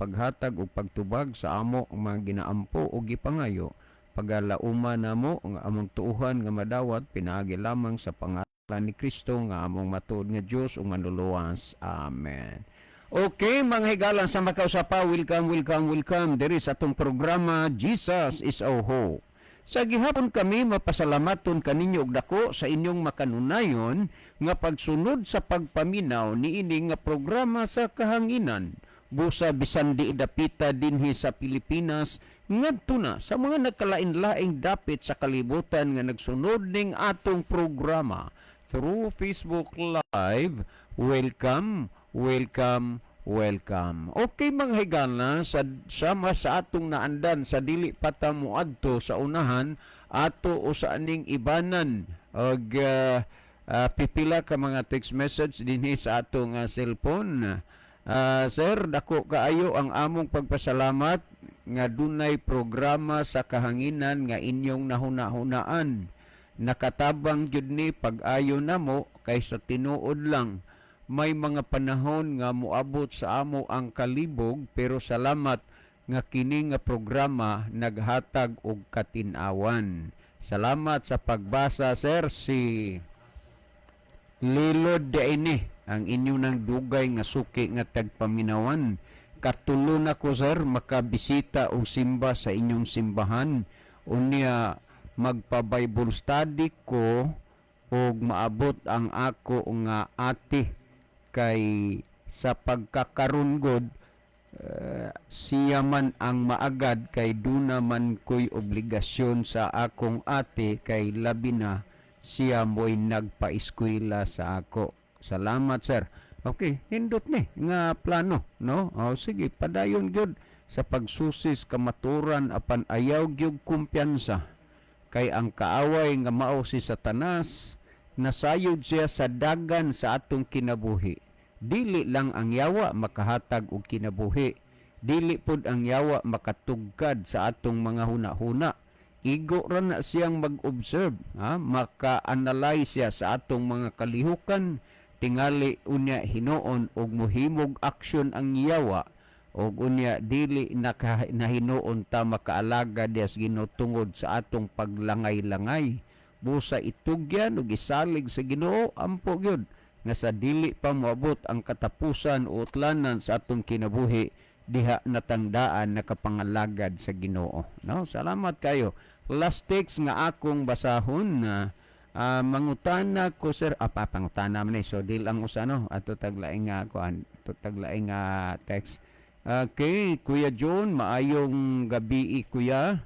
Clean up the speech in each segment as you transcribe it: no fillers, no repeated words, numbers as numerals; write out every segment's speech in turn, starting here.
paghatag o pagtubag sa amo ang mga ginaampo o gipangayo. Pagalauma namo ang among tuuhan nga madawat pinaagi lamang sa pangalan ni Kristo nga among matuod nga Dios ug manluluwas. Amen. Okay, mga higalan sa makausapa, welcome diri sa atong programa Jesus is our Hope. Sa gihapon kami mapasalamaton kaninyo og dako sa inyong makanunayon nga pagsunod sa pagpaminaw niini nga programa sa kahanginan. Busa bisan di dapita dinhi sa Pilipinas ngadto na sa mga nagkalain-laing dapit sa kalibutan nga nagsunod ning atong programa through Facebook Live. Welcome. Okay mga higala, sama sa atong naandan sa dili pata moadto sa unahan ato o sa aning ibanan og pipila ka mga text message dinhi sa atong cellphone. Sir, dako kaayo ang among pagpasalamat nga dunay programa sa kahanginan nga inyong nahuna-hunaan. Nakatabang gyud ni pag-ayo namo kaysa tinuod lang. May mga panahon nga moabot sa amo ang kalibog pero salamat nga kini nga programa naghatag og katin-awan. Salamat sa pagbasa, sir. Si Lilod Daine ang inyo ng dugay nga suki nga tagpaminawan. Katulo na ko, sir, makabisita o simba sa inyong simbahan. Unya magpa-Bible study ko o maabot ang ako nga ate kay sa pagkakaroon god siya man ang maagad kay duna man ko'y obligasyon sa akong ate kay labi na siya mo'y nagpa-eskwela sa ako. Salamat, sir. Okay, hindot ni nga plano, no? O sige, padayon gyud sa pagsusis kamaturan apan ayaw gyud kumpiyansa kay ang kaaway nga mao si Satanas nasayod siya sa dagan sa atong kinabuhi. Dili lang ang yawa makahatag og kinabuhi. Dili pud ang yawa makatugkad sa atong mga huna-huna. Igo ra na siyang mag-observe, maka-analyze siya sa atong mga kalihukan, tingali unya hinuon og mohimog aksyon ang yawa og unya dili nahinoon ta makaalaga dias Ginoo tungod sa atong paglangay-langay. Busa itugyan ug isalig sa Ginoo ampo gyud nga sa dili pa moabot ang katapusan o utlanan sa atong kinabuhi diha natangdaan nakapangalagad sa Ginoo. No, salamat kayo. Last text nga akong basahon na mangutana ko, sir, pangutana man so dil ang usano ato taglaing nga kuan, taglaing text. Okay, Kuya John, maayong gabi kuya.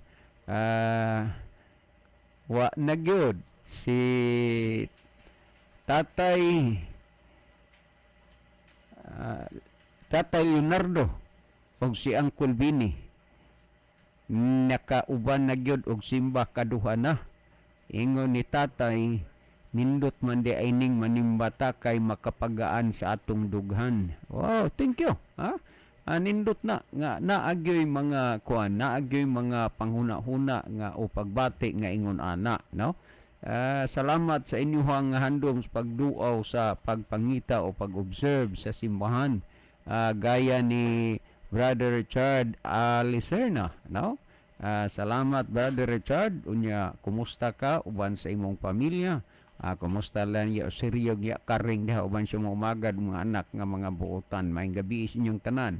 Wa na gyud si Tatay Leonardo og si Uncle Bini nakauban na gyud og simba kaduha na. Ingon ni Tatay, nindot man di aining manimbata kay makapagaan sa atong dughan. Wow, thank you. Nindot na nga naagyoy mga kuan, naagyoy mga panghuna-huna nga o pagbati nga ingon ana, no? Salamat sa inyong handom sa pagduaw sa pagpangita o pag-observe sa simbahan. Gaya ni Brother Richard Alicerna, no? Salamat, Brother Richard. Unya, kumusta ka uban sa imong pamilya? Kumusta lang ya seryo ya karing diha uban sa mga umagad mga anak nga mga buotan. Maayong gabi sa inyong tanan.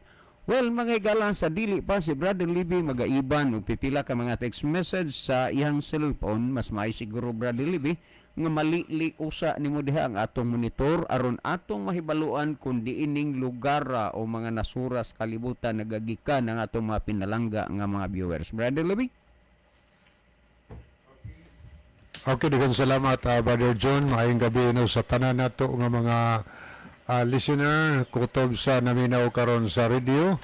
Well, mga higalan, sa dili pa si Brother Libby magaiban o pipila ka mga text message sa iyang cellphone. Mas maay siguro, Brother Libby, nga malili usa nimo diha ang atong monitor aron atong mahibaluan kung diining lugar o mga nasuras kalibutan nagagikan ang atong mga pinalangga nga mga viewers. Brother Libby? Okay, daghang salamat, Brother John. Maayong gabi no sa tanan nato nga mga listener kutob sa naminaw karon sa radio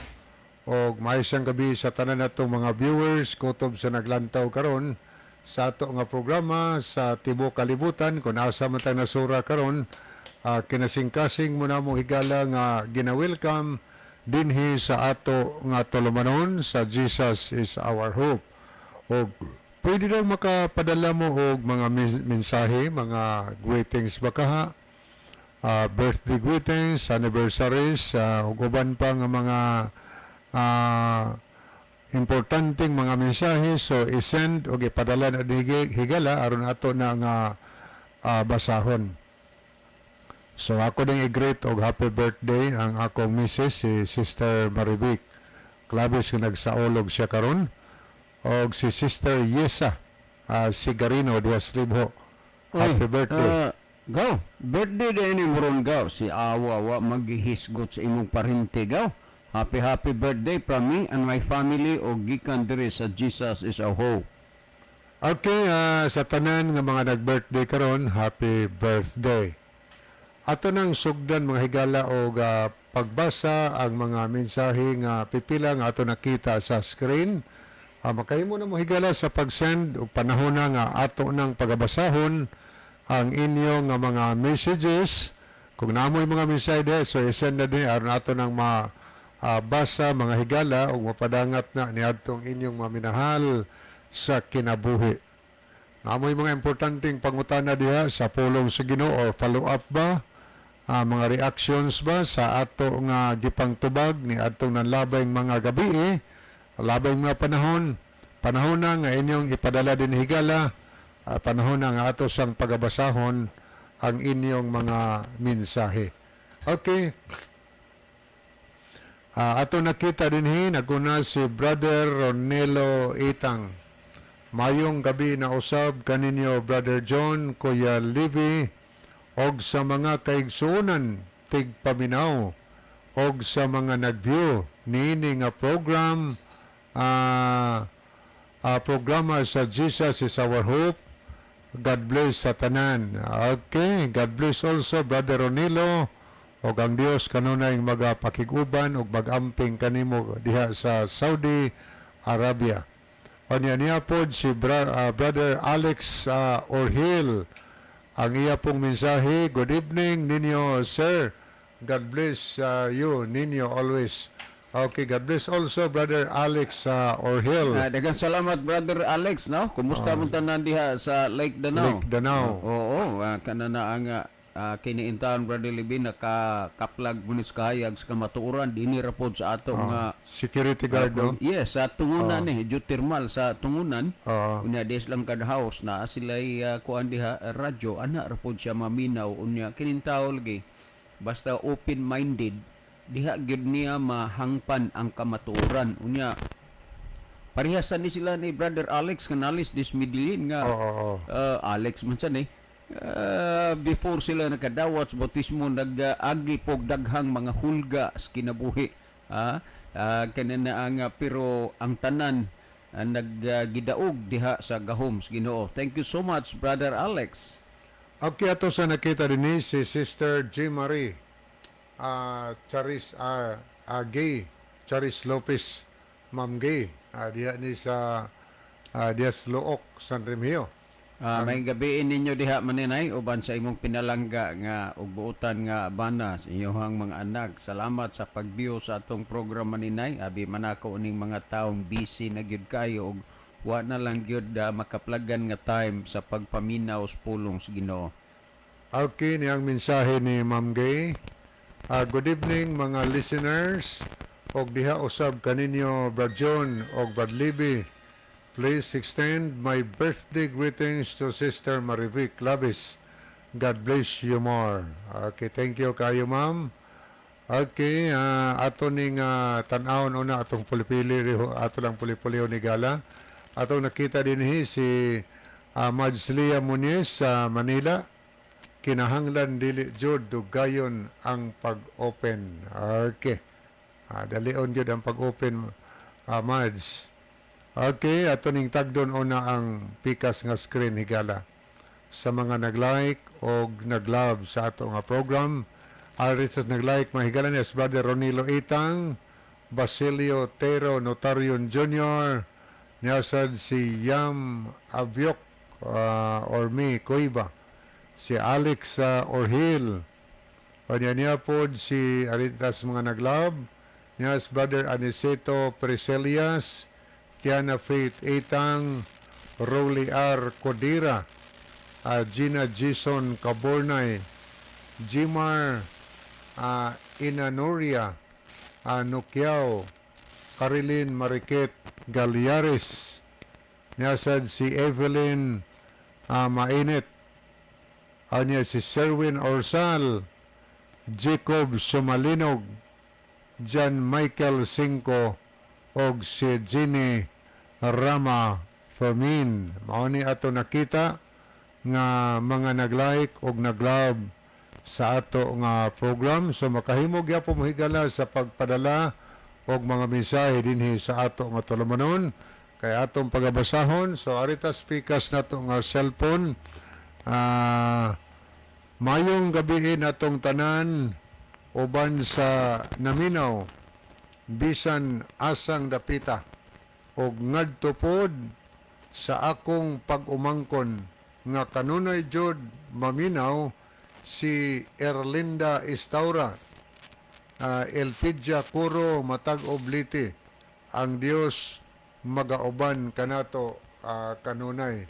o maayong gabi sa tanan nato mga viewers kutob sa naglantaw karon sa ato nga programa sa tibuok kalibutan kung asa man tayo nasura karon. Kinasing-kasing mo na mo higala nga gina-welcome dinhi sa ato nga tulumanon sa Jesus is our Hope. O pwede daw makapadala mo og mga mensahe, mga greetings baka birthday greetings, anniversaries, ug uban pa nga mga ah, importanteng mga mensahe, so isend o ipadala na higala aron ato na nga basahon. So ako ding i-greet og happy birthday ang akong misis si Sister Marivic Clavis nga nagsaolog siya karon, og si Sister Yesa Sigarino Diaz Ribho. Happy birthday. Gaw, birthday din ni Moron gaw. Si Awa wa maghihisgot sa imong parinti gaw. Happy birthday from me and my family o gikan diri sa Jesus is a Hope. Okay, sa tanan nga mga nag-birthday karon, happy birthday. Ato nang sugdan mga higala og pagbasa ang mga mensahe nga pipila nga ato nakita sa screen. Makahimo na mo higala sa pag-send og panahon na nga ato nang pagabasahon ang inyo nga mga messages. Kung namoy mga mensahe so i-send na din aron ato nang basa mga higala o mapadangat na ni adtong inyong maminahal sa kinabuhi. Namoy mga importanteng pangutana diha sa pulong sa Ginoo or follow up ba, mga reactions ba sa ato nga gipangtubag ni adtong nanlabay mga gabi, labay mga panahon na nga inyong ipadala din higala, panahon na nga ato sang pagabasahon ang inyong mga mensahe. Okay. Ato nakita din naguna si Brother Ronelo Itang. Mayong gabi na usab kaninyo Brother John, Kuya Livy, og sa mga kaigsuonan tigpaminaw og sa mga nag-view niini nga programa sa Jesus is our Hope. God bless sa tanan. Okay, God bless also Brother Ronelo. Og ang Dios kanunay magapakiguban og magamping kanimo diha sa Saudi Arabia. O niya pod si Brother Alex Orhil. Ang iya pong mensahe, good evening ninyo sir. God bless you ninyo always. Okay, God bless also Brother Alex Orhil. Daghang salamat Brother Alex, no? Kumusta mo tanan diha sa Lake Danau? Lake Danau. Oo, kanana ang kiniintahan Brother Libin nakakaplag munis kahayag sa kamatuuran dinhi ra pod sa ato nga security guard no? Yes, sa tungunan geothermal sa tungunan. Unya des lang kad house na sila'y kuan diha radyo ana ra pod siya maminaw unya kinintaw lagi basta open minded diha gyud niya mahangpan ang kamatuuran unya parehasan ni sila ni Brother Alex kanalis dis Midilin nga Alex man sad before sila nakadawat sa bautismo nag-agi pog daghang mga hulga sa kinabuhi kanina ang pero ang tanan naggidaog diha sa gahom sa Ginoo. Thank you so much Brother Alex. Okay, ato sa nakita din si Sister J. Marie Charis Gay Charis Lopez Ma'am Gay diha ni sa Dias Look San Remigio. May gabiin ninyo diha maninay uban sa imong pinalangga nga ug buotan nga bana sa inyong mga anak. Salamat sa pagbiyo sa atong programa maninay. Abi manako ning mga taong busy na gyud kayo ug wa na lang gyud makaplagan nga time sa pagpaminaw sa pulong sa Ginoo. Okay, niyang mensahe ni Ma'am Gay. Good evening mga listeners. Og diha usab kaninyo Brad John og Brad Libby. Please extend my birthday greetings to Sister Marivic Clavis. God bless you more. Okay, thank you kayo ma'am. Okay, ato ning tan-awon una atong pulipili ato lang pulipuli ni gala. Ato nakita din si Majslia Muniz sa Manila. Kinahanglan dili jud dugayon ang pag-open. Okay. Dalion jud ang pag-open Mads. Okay, ato ning tagdon una ang pikas nga screen higala. Sa mga nag-like o nag-love sa ato nga program, arisas nag-like mahigala ni Brother Ronilo Itang, Basilio Tero Notarion Jr., niyasad si Yam Abyok or me Koiba, si Alex Orhil, o niya pod si aritas mga nag-love, niyas Brother Aniceto Preselias, Kiana Faith Itang, Rolly R. Codira, Gina Jason Cabornay, Jimar Inanoria, Nukiao, Carilyn Mariket Galyares. Niya sad si Evelyn Mainit. Anya si Sherwin Orsal, Jacob Sumalinog, John Michael Cinco, og si Ginny Rama Fermin. Mao ni ato nakita nga mga nag-like og nag-love sa ato nga program. So makahimo gyapon mo higala sa pagpadala og mga mensahe dinhi sa ato nga tulumanon kay atong pagabasahon. So arita speakers nato nga cellphone. Mayong gabi natong tanan uban sa naminaw bisan asang dapita og ngadto pod sa akong pag-umangkon nga kanunay jud maminaw si Erlinda Istaura, Elpidia Curo matag obliti. Ang Dios magauban kanato kanunay.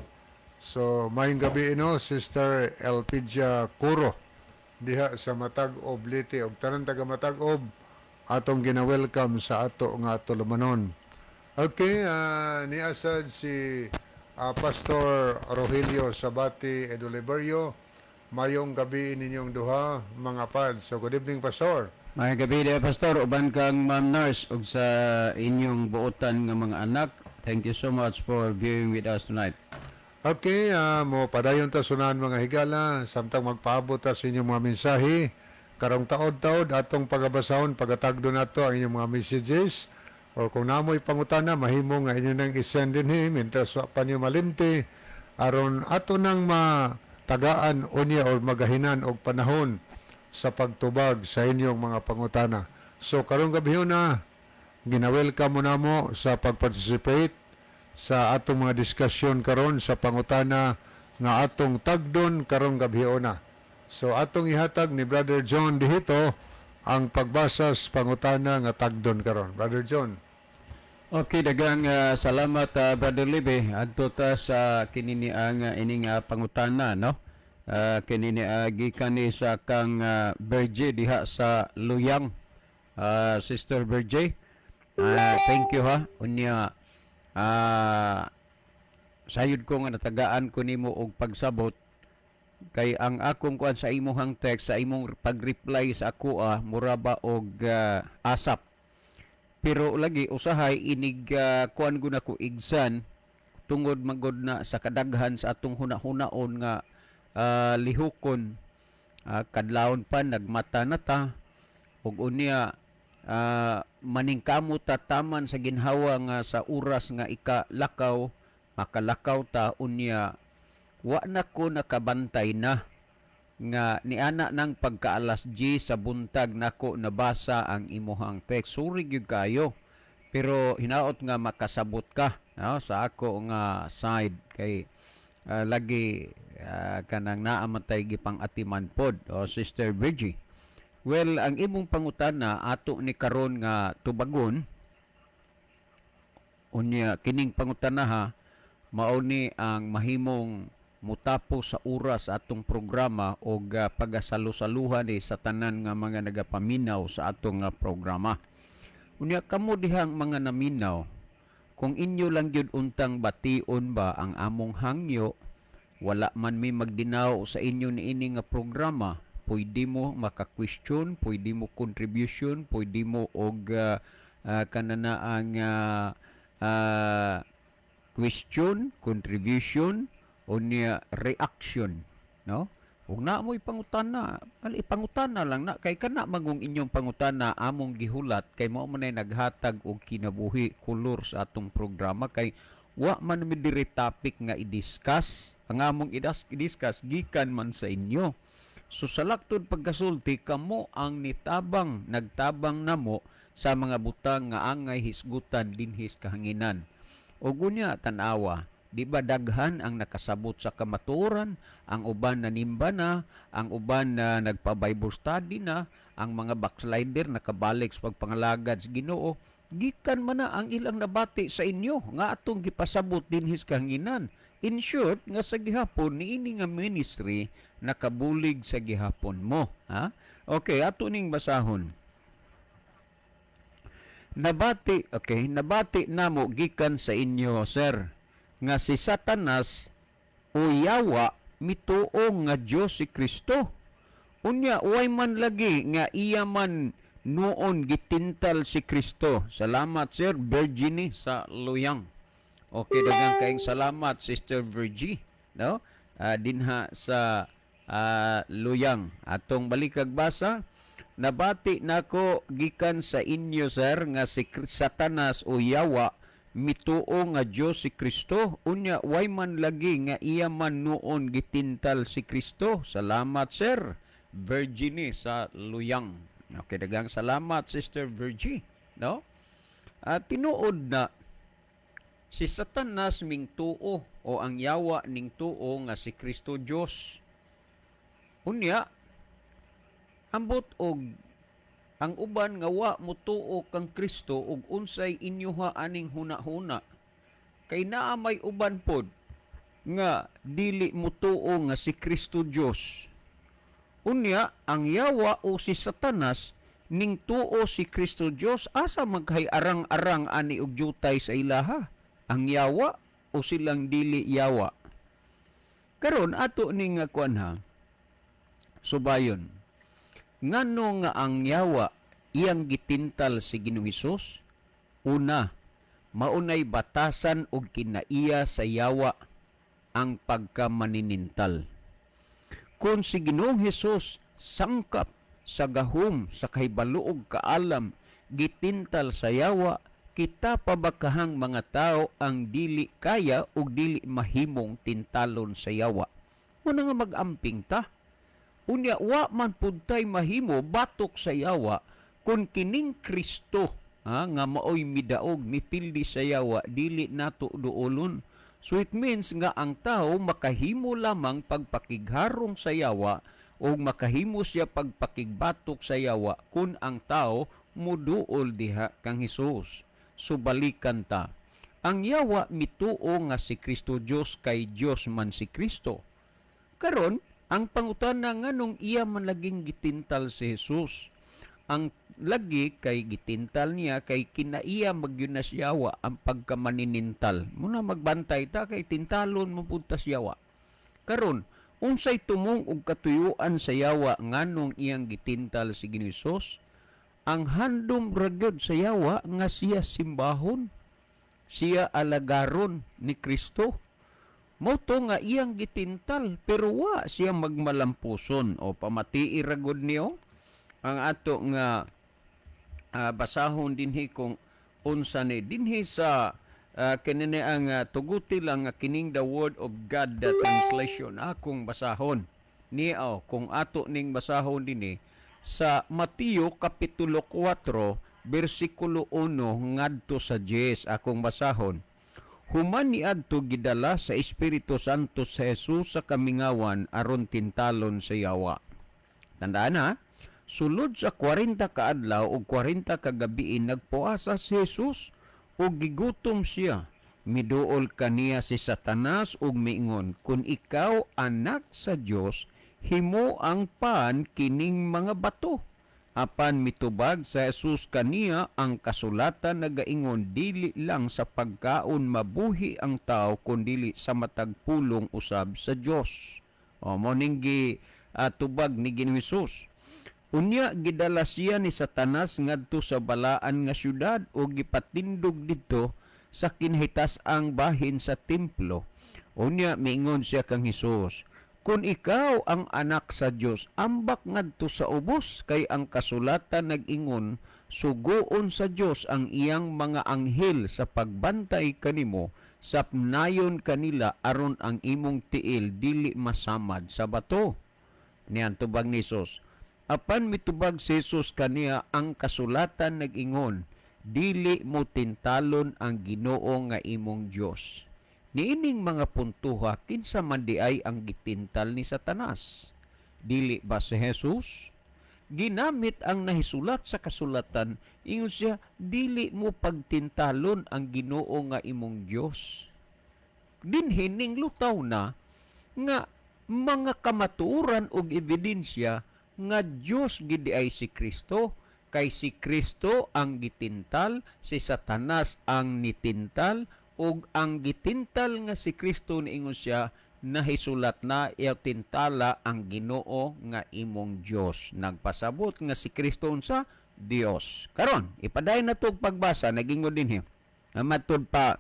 So, mayong gabi Sister Elpidia Curo diha sa Matag Obliti og tanan taga Matag Ob atong gina-welcome sa ato nga tulumanon. Okay, niasad si Pastor Rogelio Sabati Eduliberio. Mayong gabi ninyong duha mga pad. So, good evening, Pastor. May gabi dia Pastor, uban kang Ma'am Nurse ug sa inyong buotan nga mga anak. Thank you so much for viewing with us tonight. Okay, mo padayon ta sunan mga higala samtang magpaabot ta sa inyong mga mensahe karong taod-taod atong pagabasahon pagatagdo nato ang inyong mga messages o kung namoy pangutana mahimo nga inyo nang isend dinhi mientras wa pa niyo malimti aron ato nang matagaan unya o magahinan og panahon sa pagtubag sa inyong mga pangutana. So karong gabi na gina-welcome mo namo sa pag-participate sa atong mga diskusyon karon sa pangutana nga atong tagdon karong gabhiona. So atong ihatag ni Brother John dihito ang pagbasa sa pangutana nga tagdon karon. Brother John. Okay, dagang salamat Brother Libe adto ta sa kinini ang ining pangutana no. Kinini gikan ni sa kang Berje diha sa Luyang. Sister Berje. Thank you ha. Unya sayod ko nga natagaan ko nimo og pagsabot kay ang akong kuan sa imong text sa imong pag-reply sa ako mura ba og asap pero lagi usahay inig kuan guna ko igsan tungod magod na sa kadaghan sa atong hunahunaon nga lihokon kadlawon pa nagmata na ta ug unya maningkamot ta taman sa ginhawa nga sa oras nga ikalakaw makalakaw ta unya wa na ko nakabantay na nga niana nang pagkaalas 10 sa buntag nako nabasa ang imuhang text. Sorry gyud kayo pero hinaot nga makasabot ka sa ako nga side kay lagi kanang naamatay gipang atiman pod o Sister Virgie. Well, ang imong pangutana ato ni karon nga tubagon unya kining pangutana mao ni ang mahimong mutapo sa oras atong programa og pagasalusaluhan sa tanan nga mga nagapaminaw sa atong programa. Unya kamo dihang mga naminaw kung inyo lang gyud untang bation ba ang among hangyo wala man may magdinaw sa inyo niini nga programa pwede mo maka-question, pwede mo contribution, pwede mo og kanana ang question, contribution o niya reaction, no? Ug na mo ipangutana, ipangutana lang na kay kana magong inyong pangutana among gihulat kay mao man ay naghatag og kinabuhi kulor sa atong programa kay wa man mi diri topic nga i-discuss, ang among i-discuss gikan man sa inyo. So sa laktod pagkasulti kamo ang nagtabang namo sa mga butang nga angay hisgutan dinhis kahanginan. O gunya tanawa, di ba daghan ang nakasabot sa kamaturan, ang uban na nimba na, ang uban na nagpa-Bible study na, ang mga backslider nakabalik sa pagpangalagad sa Ginoo, gikan man na ang ilang nabati sa inyo nga atong gipasabot dinhis kahanginan. In short, nga sa gihapon, niini nga ministry nakabulig sa gihapon mo. Okay, ato ning basahon. nabati namo gikan sa inyo, sir, nga si Satanas o Yawa mituo nga Dios si Kristo. Unya way man lagi nga iya man noon gitintal si Kristo. Salamat, sir Virginie sa Luyang. Okay, daghang kaayong salamat, Sister Virgie, no? Dinha sa Luyang. Atong balikag basa, nabati nako gikan sa inyo, sir, nga si Satanas o Yawa mituo nga Dios si Kristo. Unya way man lagi nga iya man noon gitintal si Kristo. Salamat, sir Virginie sa Luyang. Okay, daghang salamat, Sister Virgie, no? Tinuod na si Satanas ming tuo o ang Yawa ning tuo nga si Kristo Dios. Unya, ambot og ang uban nga wa mutuo kang Kristo ug unsay inyoha aning hunahuna. Kay naa may uban pod nga dili mutuo nga si Kristo Dios. Unya, ang Yawa o si Satanas ning tuo si Kristo Dios, asa maghay-arang-arang ani og jutay sa ilaha? Ang Yawa o silang dili Yawa? Karon ato ning kuan ha, subayon. Ngano nga ang Yawa iyang gitintal si Ginoong Hesus? Una, maunay batasan og kinaiya sa Yawa ang pagkamaninintal. Kung si Ginoong Hesus sangkap sa gahom sa kahibaluog kaalam gitintal sa Yawa, kita pabakahang mga tao ang dili kaya o dili mahimong tintalon sa Yawa. Muna nga mag-amping ta. Unya, wa man puntay mahimo batok sa Yawa kung kining Kristo nga maoy midaog mipildi sa Yawa, dili nato duolon. So it means nga ang tao makahimo lamang pagpakigharong sa Yawa o makahimo siya pagpakigbatok sa Yawa kung ang tao muduol diha kang Hesus. So balikan ta. Ang Yawa mituo nga si Kristo Dios kay Dios man si Kristo. Karon, ang pangutana nganong iya man laging gitintal si Jesus. Ang lagi kay gitintal niya kay kinaiya magyunas Yawa ang pagkamaninintal. Muna magbantay ta kay tintalon mo punta si Yawa. Karon, unsay tumong og katuyuan sa Yawa nganong iyang gitintal si Ginoong Hesus? Ang handom ragyod sa Yawa nga siya simbahon, siya alagaron ni Kristo. Mauto nga iyang gitintal pero wa siya magmalampuson o pamatii ragod niyo. Ang ato nga basahon dinhi kung unsa ni dinhi sa kinini ang tuguti lang nga kining the word of God the translation akong basahon niya kung ato ning basahon dinhi sa Mateo kapitulo 4 bersikulo 1 ngadto sa 10 akong basahon. Human niadto gidala sa Espiritu Santo sa Jesus sa kamingawan aron tintalon sa Yawa. Tandaan ha, sulod sa 40 ka adlaw o 40 ka gabi nagpuasa si Jesus o gigutom siya. Miduol kaniya si Satanas ug miingon, kung ikaw anak sa Dios, himo ang pan kining mga bato. Apan mitubag sa Jesus kaniya ang kasulatan nagaingon, dili lang sa pagkaon mabuhi ang tao kundi sa matag pulong usab sa Dios. O mo ning tubag ni Ginoong Hesus. Unya gidala siya ni Satanas ngadto sa balaan nga syudad o gipatindog didto sa kinhitas-ang bahin sa templo. Unya miingon siya kang Hesus, kung ikaw ang anak sa Dios, ambak ngadto sa ubos, kay ang kasulatan nag-ingon, sugoon sa Dios ang iyang mga anghel sa pagbantay kanimo, sapnayon kanila aron ang imong tiil dili masamad sa bato. Niyan tubag ni Hesus. Apan mitubag si Jesus kaniya ang kasulatan nag-ingon, dili mo tintalon ang Ginoo nga imong Dios. Niining mga puntuha, kinsa man di ay ang gitintal ni Satanas? Dili ba si Jesus? Ginamit ang nahisulat sa kasulatan, ingon siya, dili mo pagtintalon ang Ginoo nga imong Dios. Dinhining lutaw na nga mga kamatuoran og ebidensya nga Dios gidi ay si Kristo, kay si Kristo ang gitintal, si Satanas ang nitintal, ug ang gitintal nga si Kristo niingon siya nahisulat na iyaw tintala ang Ginoo nga imong Dios. Nagpasabot nga si Kristo unsa Dios. Karon ipadayon nato pagbasa nagingon dinhi. Matod pa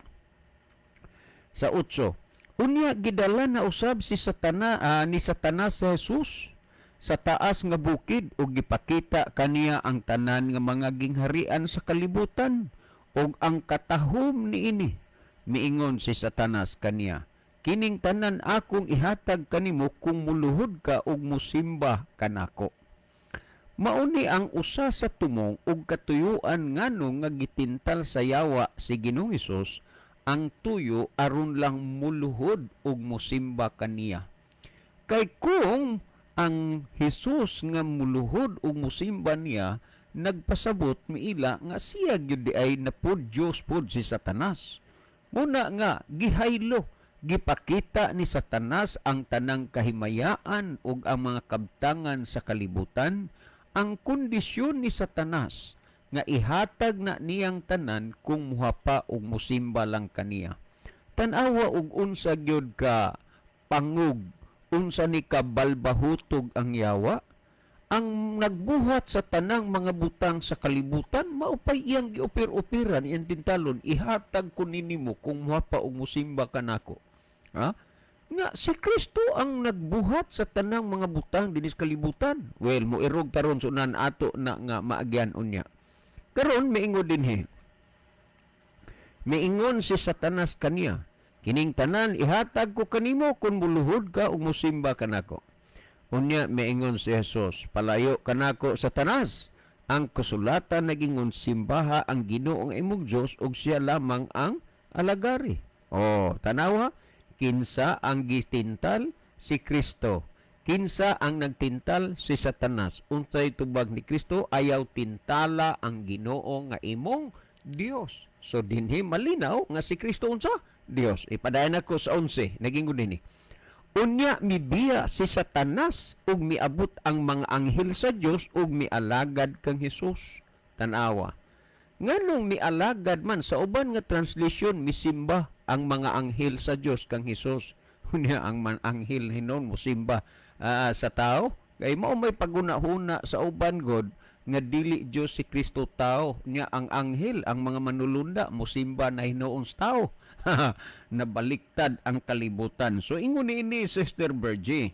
sa 8. Unya gidala na usab si ni Satanas sa Jesus sa taas nga bukid ug gipakita kaniya ang tanan nga mga gingharian sa kalibutan ug ang katahom niini. Miingon si Satanas kaniya, kining tanan akong ihatag kanimo kung muluhod ka ug musimba kanako. Mauni ang usa sa tumong ug katuyuan nganong nga gitintal sa yawa si Ginoong Hesus ang tuyo aron lang muluhod ug musimba kaniya. Kay kung ang Hesus nga muluhod ug musimba niya nagpasabot miila nga siya gyud di ay napud Dios pod si Satanas. Muna nga gihaylo gipakita ni Satanas ang tanang kahimayaan ug ang mga kabtangan sa kalibutan. Ang kondisyon ni Satanas nga ihatag na niyang tanan kung muhapa ug musimba lang kaniya. Tan-awa ug unsa gyud ka pangug, unsa ni ka balbahutog ang yawa. Ang nagbuhat sa tanang mga butang sa kalibutan maupay iyang giopir-opiran iyang tintalon, ihatag ko ninimo kung muhapa ug musimba kanako. Ha? Nga si Kristo ang nagbuhat sa tanang mga butang dinis kalibutan. Well, moirog taron sunan ato na nga maagyan unya. Karon miingon dinhi. Miingon si Satanas kaniya, kining tanan ihatag ko kanimo kung muluhod ka ug musimba kanako. Unya miingon si Jesus, palayo kanako Satanas. Ang kasulatan nagingon simbaha ang Ginoo ang imong Dios ug siya lamang ang alagari. Oh, tanawa, kinsa ang gitintal si Kristo. Kinsa ang nagtintal si Satanas. Unsay tubag ni Kristo, ayaw tintala ang Ginoo nga imong Dios. So dinhi malinaw nga si Kristo unsa Dios. Ipadayon ako sa 11 nagingon dinhi. Unya mibiya si Satanas ug miabot ang mga anghel sa Dios ug mialagad kang Hesus. Tanawa. Nganong mialagad man sa uban nga translation misimba ang mga anghel sa Dios kang Hesus. Unya ang man anghel hinon mosimba sa tao kay mao may pagunahuna sa uban god nga dili Dios si Kristo tao nya ang anghel ang mga manulunda mosimba na hinoon sa tao. Nabaliktad ang kalibutan. So ingon ni Sister Virgie,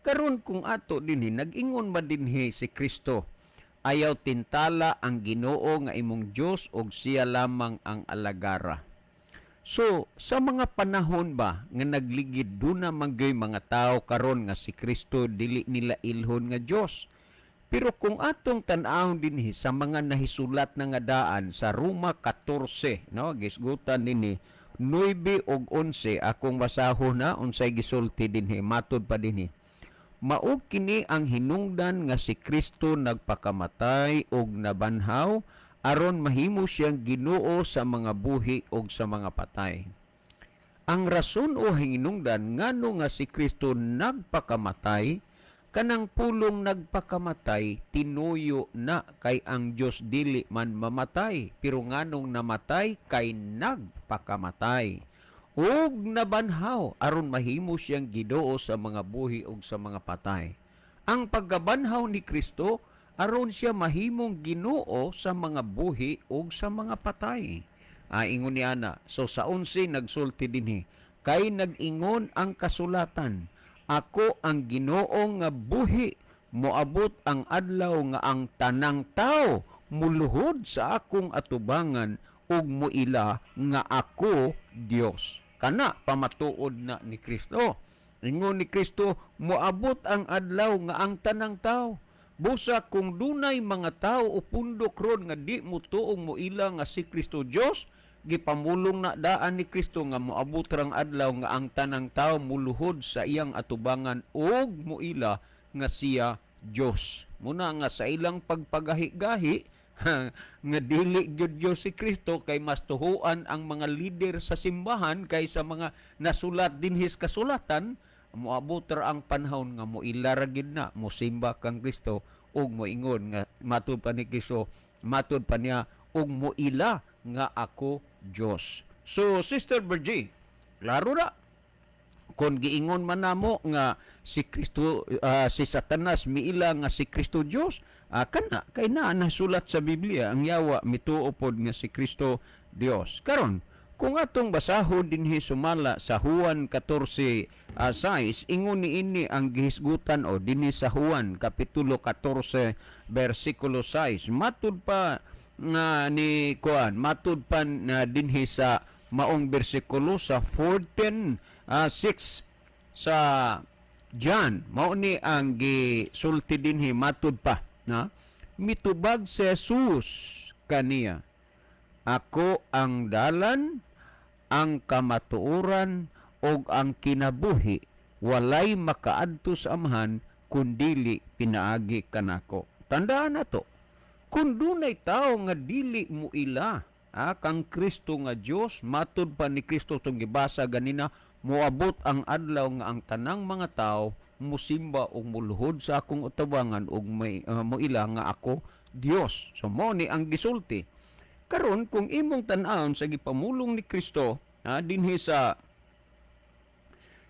karon kung ato dinhi nag-ingon ba dinhi si Kristo ayaw tintala ang Ginoo nga imong Dios ug siya lamang ang alagara. So sa mga panahon ba nga nagligid duna manggoy mga tao karon nga si Kristo dili nila ilhon nga Dios. Pero kung atong tan-awon dinhi sa mga nahisulat na nga daan sa Roma 14, no, gisgutan dinhi 9 ug 11 akong basahon na unsay gisulti dinhi matud pa dinhi. Mao kini ang hinungdan nga si Kristo nagpakamatay ug nabanhaw aron mahimo siyang Ginoo sa mga buhi ug sa mga patay. Ang rason o hinungdan ngano nga si Kristo nagpakamatay, kanang pulong nagpakamatay tinuyo na kay ang Dios dili man mamatay, pero nganong namatay kay nagpakamatay ug nabanhaw aron mahimo siyang Ginoo sa mga buhi ug sa mga patay. Ang pagkabanhaw ni Kristo aron siya mahimong Ginoo sa mga buhi ug sa mga patay. Ingon ni ana, so sa 11 nagsulti dinhi, kay nag-ingon ang kasulatan, ako ang Ginoo nga buhi, moabot ang adlaw nga ang tanang tao muluhod sa akong atubangan ug muila nga ako Dios. Kana pamatuod na ni Kristo. Ingon ni Kristo, moabot ang adlaw nga ang tanang tao. Busa kung dunay mga tao o pundok ron nga di mo tuong muila nga si Kristo Dios, gipamulong na daan ni Kristo nga moabot rang adlaw nga ang tanang tao muluhod sa iyang atubangan ug muila nga siya Dios. Muna nga sa ilang pagpagahi-gahi nga dili gyud Dios si Kristo kay mas tuhuan ang mga leader sa simbahan kaysa mga nasulat dinhis kasulatan, moabot ra ang panahon nga moila ra gyud na mosimba kang Kristo ug moingon nga matud pa ni Kristo, matud pa niya ug moila nga ako Dios. So Sister Virgie, klaro na kung giingon man namo nga si Kristo si Satanas miila nga si Kristo Dios, kana kay naa nasulat sa Biblia ang yawa mituo pod nga si Kristo Dios. Karon kung atong basahon dinhi sumala sa Juan 14:6, ingon niini ang gihisgutan o dinhi sa Juan kapitulo 14 bersikulo 6. Matud pa ni kuan, matud pa dinhi sa maong bersikulo sa 14:6 sa John. Mao ni ang gisulti dinhi, matud pa na mitubag si Jesus kaniya, ako ang dalan, ang kamatuoran og ang kinabuhi, walay makaadto sa Amahan kundili pinaagi kanako. Tandaan nato, kung dunay tao nga dili mo ila kang Kristo nga Dios, matud pa ni Kristo tong gibasa ganina, moabot ang adlaw nga ang tanang mga tao musimba og muluhod sa akong utabangan og moila nga ako Dios. So mo ni ang gisulti. Karon kung imong tan-awon sa gipamulong ni Kristo dinhi sa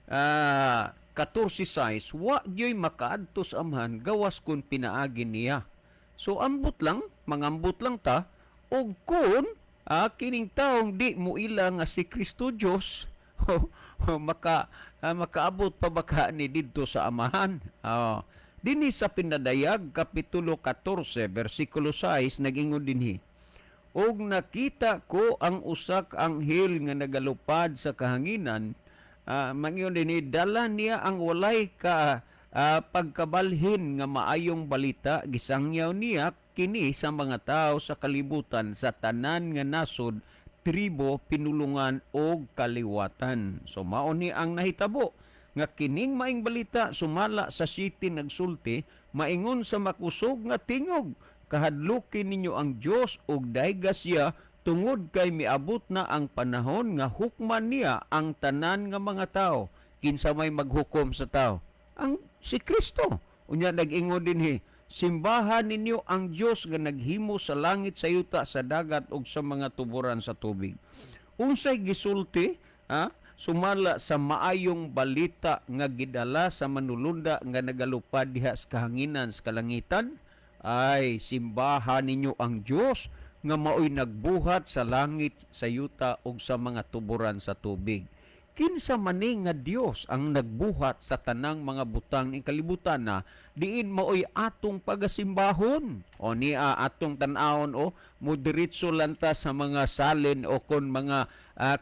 14:6, wa gyoy makaadto sa Amahan gawas kun pinaagi niya. So ambot lang, mangambot lang ta, og kun kining taong di mo ila nga si Kristo Dios, makaabot pa baka ni didto sa Amahan. Dinhi sa Pinadayag kapitulo 14 bersikulo 6 nagingon dinhi, og nakita ko ang usak anghel nga nagalupad sa kahanginan, mangiyon dinhi, dala niya ang walay ka pagkabalhin nga maayong balita, gisangyaw niya kini sa mga tao sa kalibutan, sa tanan nga nasod, tribo, pinulungan o kaliwatan. So mao ni ang nahitabo nga kining maing balita sumala sa city nagsulti, maingon sa makusog nga tingog, kahadlukin ninyo ang Dios ug daygas siya, tungod kay miabot na ang panahon nga hukman niya ang tanan nga mga tao. Kinsa may maghukom sa tao? Ang si Kristo. Unya nag-ingon dinhi, simbahan ninyo ang Dios nga naghimo sa langit, sa yuta, sa dagat ug sa mga tuburan sa tubig. Unsay gisulti sumala sa maayong balita nga gidala sa manulunda nga nagalupad diha sa kahanginan sa kalangitan? Ay simbahan ninyo ang Dios nga maoy nagbuhat sa langit, sa yuta ug sa mga tuburan sa tubig. Kinsa mani nga Dios ang nagbuhat sa tanang mga butang ing kalibutan na diin maoy atong pagasimbahon? O niya atong tan-awon mo diretso lanta sa mga salin o kon mga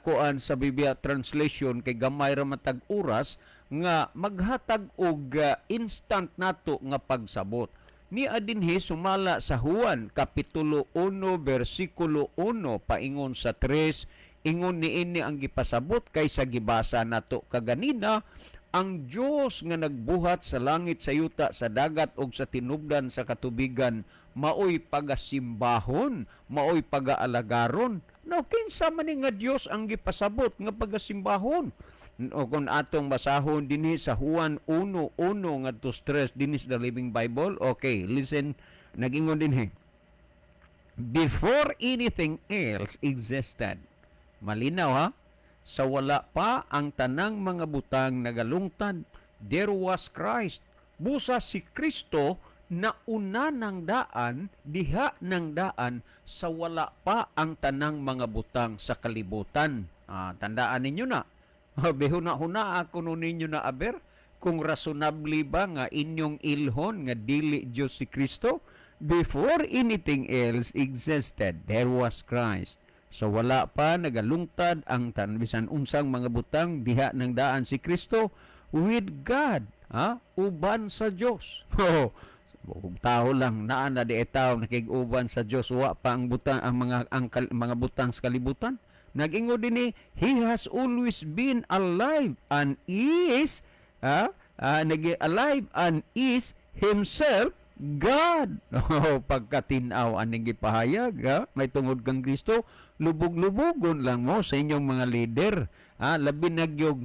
kuan sa Biblia translation kay gamay ra matag oras nga maghatag og instant nato nga pagsabot. Niya dinhi sumala sa Juan kapitulo 1 bersikulo 1 paingon sa 3, ingon niini ang gipasabot kaysa gibasa nato kaganina, ang Dios nga nagbuhat sa langit, sa yuta, sa dagat ug sa tinubdan sa katubigan, maoy pagasimbahon, maoy pagaalagaron. No, kinsa man nga Dios ang gipasabot nga pagasimbahon? O kung atong basahon dinhi sa Juan 1:1 ngadto 3 dinhi sa Living Bible, okay, listen, nagingon dinhi, before anything else existed, malinaw sa wala pa ang tanang mga butang nagalungtad, there was Christ. Busa si Kristo na una ng daan, diha ng daan, sa wala pa ang tanang mga butang sa kalibutan. Tandaan ninyo na. Behuna-huna ako nun ninyo na aber, kung rasunabli ba nga inyong ilhon nga dili Diyos si Kristo? Before anything else existed, there was Christ. So wala pa nagalungtad ang tanbisan unsang mga butang, diha ng daan si Kristo with God, uban sa Dios. Tao lang naa na di tao nakig-uban sa Dios, wa pa ang butang ang mga butang sa kalibutan. Nag-ingo dinhi, he has always been alive and is alive and is himself God. Pagkatinaw aning gipahayag, may tungod kang Kristo, lubog-lubogon lang mo sa inyong mga leader. Labi nagyog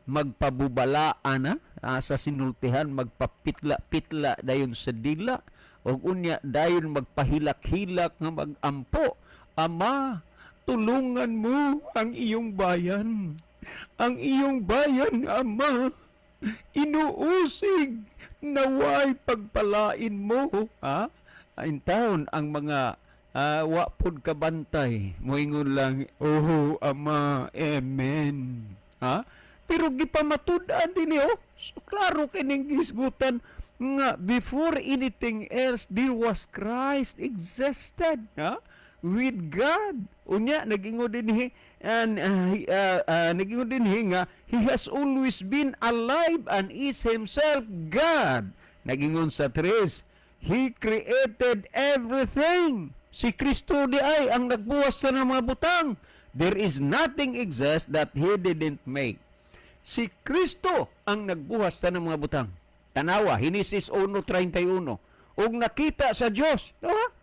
magpabubalaan sa sinultihan, magpapitla-pitla dayon sa dila, o unya dayon magpahilak-hilak nga magampo. Ama, tulungan mo ang iyong bayan. Ang iyong bayan, Ama, inuusig, naway pagpalain mo. In taon ang mga wapod kabantay, moingon lang, oh Ama, amen. Pero gipamatud-an din so klaro kining gisgutan nga before anything else there was Christ existed with God. Unya nagingon din nagingon din nga he has always been alive and is himself God. Nagingon sa 3, he created everything. Si Kristo di ay ang nagbuwas sa mga butang. There is nothing exist that he didn't make. Si Kristo ang nagbuhas sa mga butang. Tanawa, Henesis 1:31. Og nakita sa Dios,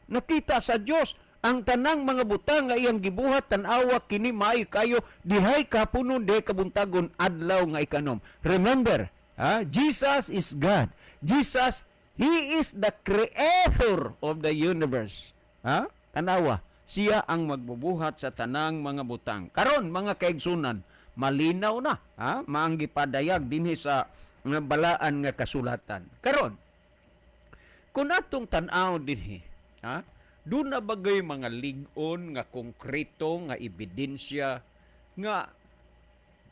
nakita sa Dios ang tanang mga butang nga iyang gibuhat, tanawa kini maayo kayo dihay kapunon dihay kabuntagon adlaw nga ikanom. Remember, Jesus is God. Jesus, He is the creator of the universe. Tanawa, siya ang magbubuhat sa tanang mga butang. Karon mga kaigsunan, malinaw na, maanggi padayag dinhi sa balaan nga kasulatan. Karon, kung atong tan-aw dinhi, doon na bagay mga ligon nga konkreto nga ebidensya nga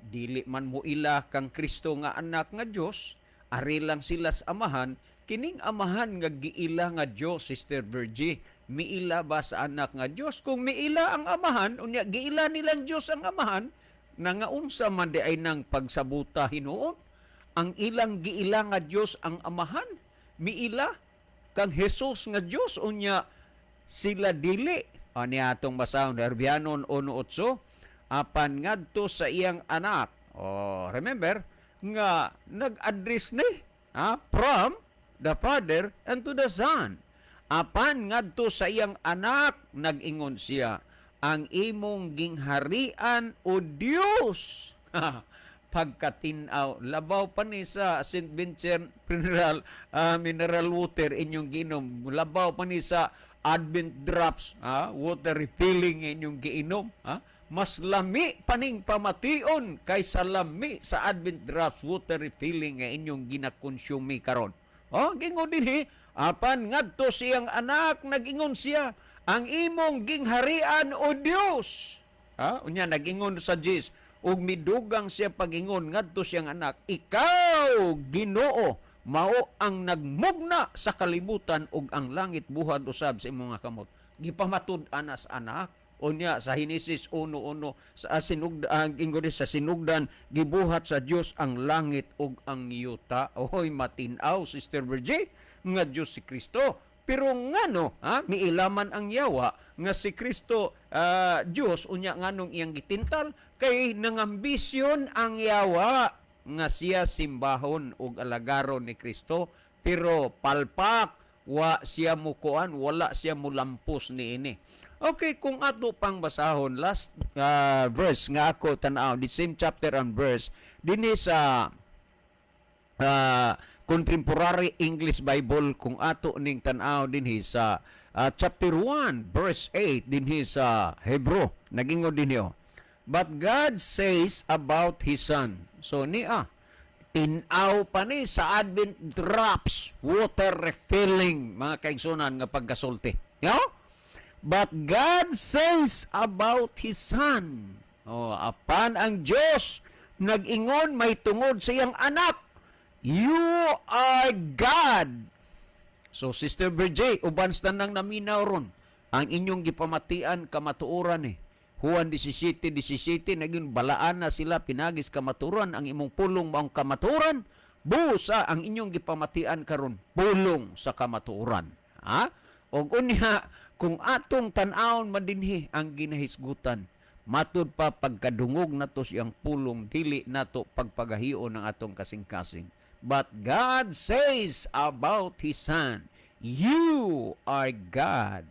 dili man mo ila kang Kristo nga anak nga Dios, ari lang sila sa amahan, kining amahan nga giila nga Dios, Sister Virgie, miila ba sa anak nga Dios? Kung miila ang amahan, unya giila nilang Dios ang amahan, nangaunsa man di ay nang pagsabuta hinuon. Ang ilang giila nga Dios ang amahan, miila kang Jesus nga Dios, unya sila dili. Ani atong basahon Herbianon 1:8, apan ngadto sa iyang anak. Remember nga nag-address ni from the Father and to the Son. Apan ngadto sa iyang anak, nag-ingon siya, ang imong gingharian o Dios. Pagkatinaw, labaw pa ni sa St. Vincent mineral water inyong giinom, labaw pa ni sa Advent drops, water refilling inyong giinom, mas lami paning pamation kaysa lami sa Advent drops water refilling nga inyong ginakonsume karon. Gingon dinhi, apan ngadto siyang anak, nag-ingon siya, ang imong gingharian o Dios. Unya nag-ingon sa Jesus, ug midugang siya pag-ingon ngadto siyang anak, ikaw Ginoo mao ang nagmugna sa kalibutan ug ang langit buhat usab sa imong kamot. Gipamatud-an as anak. Unya sa Henesis 1:1 sa sinugdan gibuhat sa Dios ang langit ug ang yuta. Oy matin-aw, Sister Virgie, nga Dios si Kristo. Pero ngano, miilaman ang yawa nga si Kristo Dios, unya nganong iyang gitintal kay nangambisyon ang yawa nga siya simbahon ug alagaron ni Kristo, pero palpak wa siya mukuan, wala siya mulampos niini. Okay, kung ato pang basahon last verse nga ako tan-aw, the same chapter and verse dinhi sa Contemporary English Bible, kung ato ning tan-aw dinhi sa chapter 1 verse 8 dinhi sa Hebrew, nagingon dinhi, but God says about His Son. So tinaw pa ni sa Advent drops, water refilling, mga kaigsunan nga pagkasulti. But God says about His Son. Apan ang Diyos nag-ingon may tungod sa iyang anak, you are God. So Sister Virgie, uban sa nang naminaw ron, ang inyong gipamatian kamatuoran Juan 17:17, naging balaan na sila, pinagis kamaturan, ang imong pulong maong kamaturan, busa ang inyong gipamatian karon pulong sa kamaturan. O unya, kung atong tan-awon madinhi ang ginahisgutan, matud pa pagkadungog nato siyang pulong, dili nato pagpagahion ng atong kasing-kasing. But God says about His Son, you are God.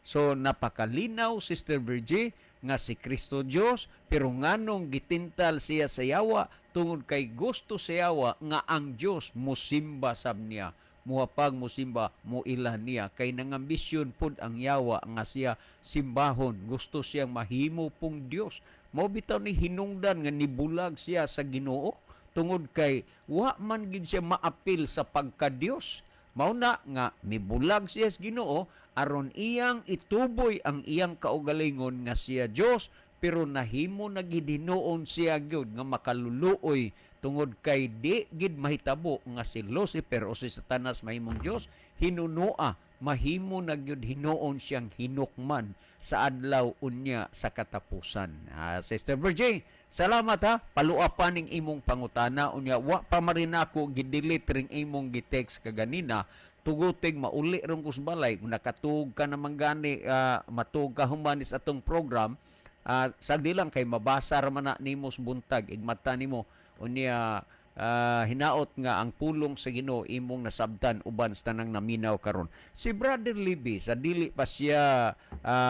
So napakalinaw, Sister Virgie, nga si Kristo Dios, pero nganong gitintal siya sa yawa tungod kay gusto sa yawa nga ang Dios mosimba sab niya, muhapag mosimba mo ilan niya, kay nangambisyon pud ang yawa nga siya simbahon, gusto siyang mahimo pong Dios. Mao bitaw ni hinungdan nga nibulag siya sa Ginoo tungod kay wa man gid siya maapil sa pagka-Dios. Mao na nga mibulag siya sa Ginoo aron iyang ituboy ang iyang kaugalingon nga siya Dios, pero nahimo na gid hinuon siya gyud nga makaluluoy tungod kay di gid mahitabo nga si Lucifer o si Satanas mahimong Dios, hinunoa mahimo na gyud hinuon siyang hinukman sa adlaw unya sa katapusan. Sister Virgie, salamat ha, paluapan ning imong pangutana unya, wa pa marin ako gidelete ring imong gitext kaganina tugutig mauli ron kus balay kung nakatug ka naman gani matug ka humanis atong program sagdi lang kay mabasa ra man na nimo sa buntag igmata nimo unya hinaot nga ang pulong sa Ginoo imong nasabtan uban sa tanang naminaw karon. Si Brother Libby sa dili pa siya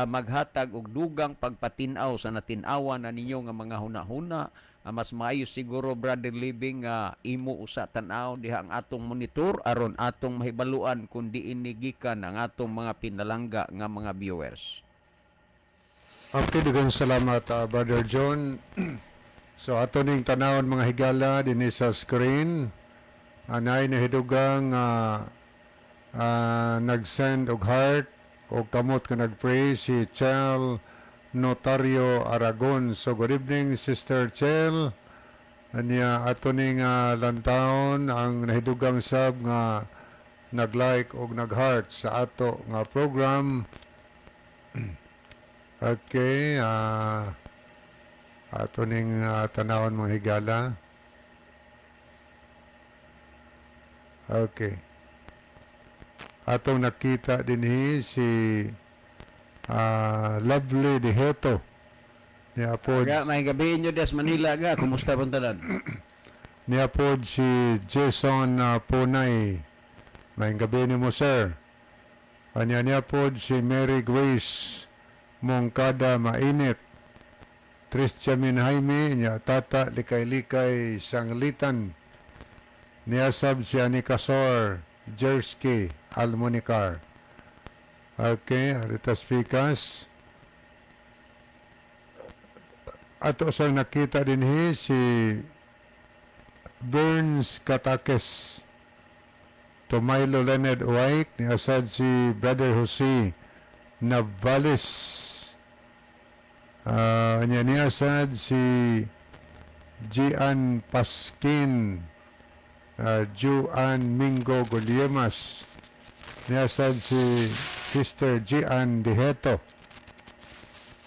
maghatag og dugang pagpatin-aw sa natin-awan na ninyo nga mga hunahuna, mas maayo siguro Brother Libby nga imo usa tan-aw diha ang atong monitor aron atong mahibaluan kung diin ni gikan ang atong mga pinalangga nga mga viewers. Okay, daghang salamat Brother John. So ato ning tanawon mga higala dinhi sa screen, anay nahidugang nag-send og heart o kamot ka nag-pray si Chel Notario Aragon. So good evening Sister Chel. Anya ato ning lantawon ang nahidugang sab nga nag-like og nag-heart sa ato nga program. Okay, ato ning tanawon mga higala. Okay. Atong nakita dinhi si Lovely Diheto. Niya pod May gabi inyo des Manila ga, kumusta pong tanan? niya pod si Jason Punay. May gabi nimo sir. Niya pod si Mary Grace Mongkada Mainit. Christian Jaime, niya tata likay-likay sanglitan. Niya sab si Anikasor Jersky Almonicar. Okay, aritas pikas. Ato sang nakita dinhi si Burns Katakes. Tomailo Leonard White, niya sad si Brother Jose Navales. Niya sad si Gian Paskin, Juan Mingo Guliemas, niya sad si Sister Gian Diheto,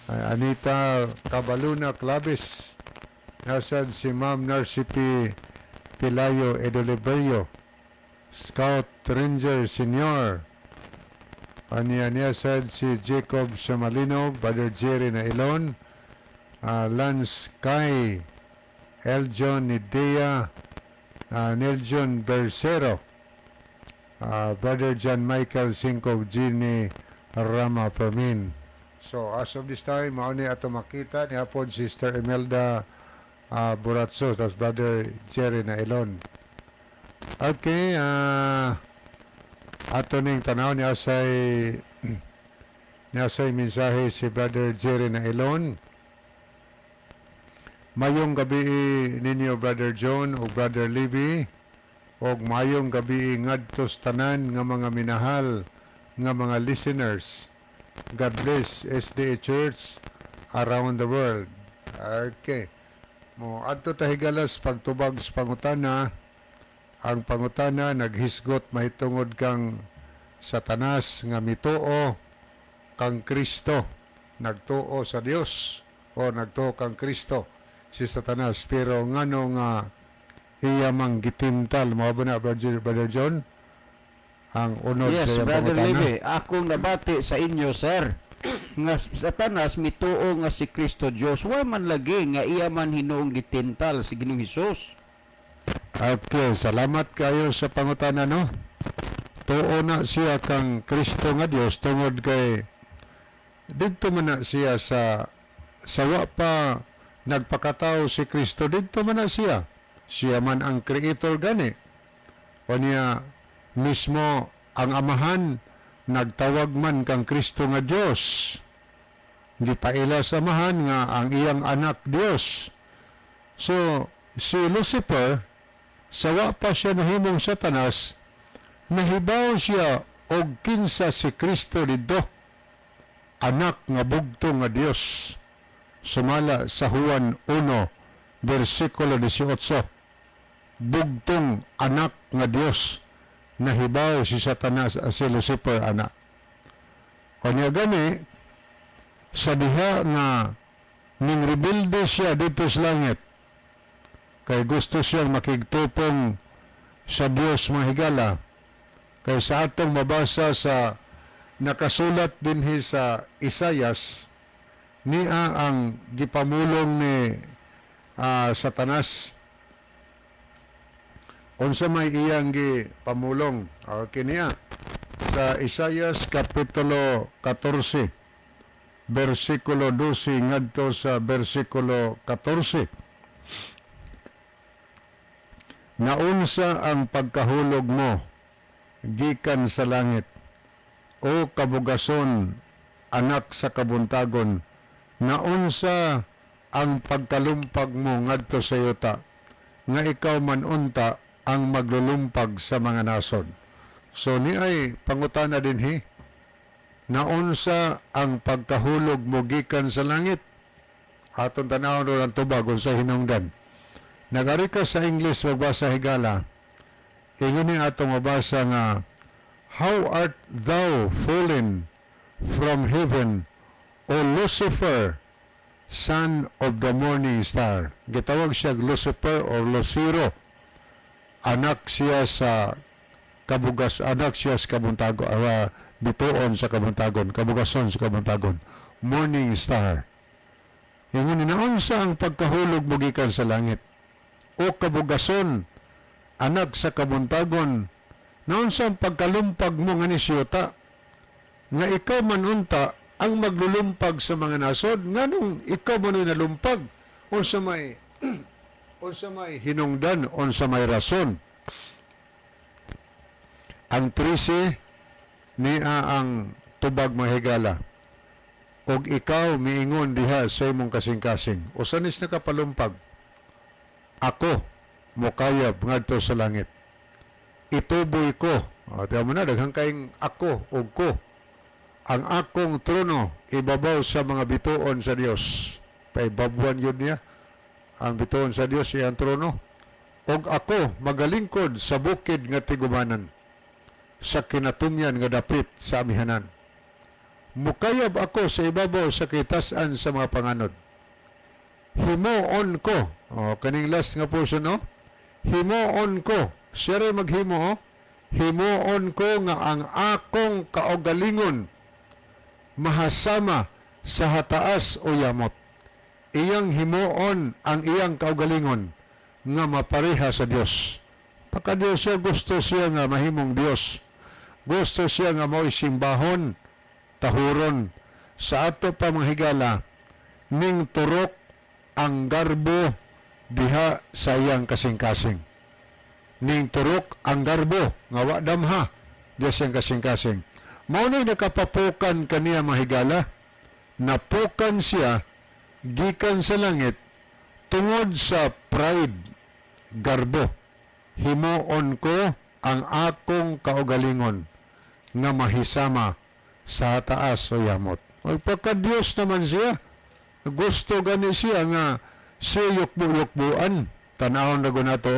Anita Cabaluna Clavis, niya sad si Ma'am Narcipi Pilayo Edoliverio, Scout Ranger Senior, niya sad si Jacob Samalino, Brother Jerry na Ilon, Lance Kai, Eljon Nidea, Neljon Bersero, Brother John Michael Singkov Gini Rama Permin. So as of this time, mauni ato makita ni apod Sister Imelda Buratso, tapos Brother Jerry na Ilon. Okay, ato ning tanaw niya say mensahe si Brother Jerry na Ilon. Mayong gabi ninyo Brother John o Brother Libby, o mayong gabi ngadto sa tanan nga mga minahal nga mga listeners. God bless SDA Church around the world. Okay. Mo adto ta higalas pagtubag sa pangutana. Ang pangutana naghisgot mahitungod kang Satanas nga mituo kang Kristo, nagtuo sa Dios o nagtuo kang Kristo si Satanas, pero ngano nga iya mang gitintal mo ba na Brother John ang unod Yes, sa Brother pangutana? Libby, akong nabati sa inyo, sir, nga si Satanas mituo nga si Kristo Dios, wa man lagi nga iya man hinuong gitintal si Ginoong Hesus. Okay, salamat kayo sa pangutana, no? Tuo na siya kang Kristo nga Dios tungod kay dito man na siya sa sawa pa nagpakatao si Kristo didto man na siya. Siya man ang creator gani. O niya mismo ang amahan nagtawag man kang Kristo nga Dios. Gipaila sa amahan nga ang iyang anak Dios. So si Lucifer sawa pa siya nahimong Satanas, nahibaw siya og kinsa si Kristo didto, anak nga bugtong nga Dios. Sumala sa Juan 1 versikulo 18, bugtong anak nga Dios, nahibaw si Satanas, si Lucifer anak. O niya gani sa diha nga ning rebelde siya dito sa langit, kay gusto siyang makigtupong sa Dios mahigala, kay sa atong mabasa sa nakasulat dinhi sa Isayas, niya ang gipamulong ni Satanas. Unsa may iyang gipamulong? Kiniya sa Isayas kapitulo 14 versikulo 12 ngadto sa versikulo 14. Naunsa ang pagkahulog mo gikan sa langit, o kabugason anak sa kabuntagon, naunsa ang pagkalumpag mo ngadto sa yuta, nga ikaw man unta ang maglulumpag sa mga nason. So ni ay pangutana dinhi, naunsa ang pagkahulog mo gikan sa langit? Aton tanawon ro ang tubag sa hinungdan. Nagari ka sa English magbasa higala, ingon ni atong mabasa nga, how art thou fallen from heaven, O Lucifer, son of the morning star. Gitawag siya Lucifer o Lucero. Anak siya sa anak siya sa kabuntagon, bituon sa kabuntagon, kabugason sa kabuntagon, morning star. Ingon ni naunsa ang pagkahulog mo gikan sa langit, o kabugason anak sa kabuntagon, naunsa ang pagkalumpag mo nga ni siyota, nga ikaw man unta ang maglulumpag sa mga nasod, nganong ikaw man nalumpag, unsa may unsa may hinungdan, unsa may rason. Ang 13 niya ang tubag mahigala, og ikaw miingon diha sa imong kasing-kasing, usanis nakapalumpag, ako mokayab ngadto sa langit, ituboy ko. Tiyan mo na, daghang kaing ako o ko, ang akong trono ibabaw sa mga bituon sa Dios. Paibabuan yun niya ang bituon sa Dios, iyang trono. Og ako magalingkod sa bukid nga tigumanan, sa kinatumyan nga dapit sa amihanan. Mukayab ako sa ibabaw sa kitas-an sa mga panganod. Himuon ko, kaning last nga portion, himuon ko, siya rin maghimo, himuon ko nga ang akong kaugalingon mahasama sa hataas o yamot. Iyang himuon ang iyang kaugalingon nga mapareha sa Dios. Pagka Dios siya, gusto siya nga mahimong Dios. Gusto siya nga mo'y simbahon, tahuron. Sa ato pa mga higala, ning turok ang garbo diha sa iyang kasing-kasing. Ning turok ang garbo nga wa damha diha sa iyang kasing-kasing. Mao na nakapapukan kaniya mahigala, napukan siya gikan sa langit tungod sa pride, garbo. Himuon ko ang akong kaugalingon nga mahisama sa taas o yamot. O pagka Diyos naman siya, gusto gani siya nga siya yukbo-yukbuan. Tanahon na nato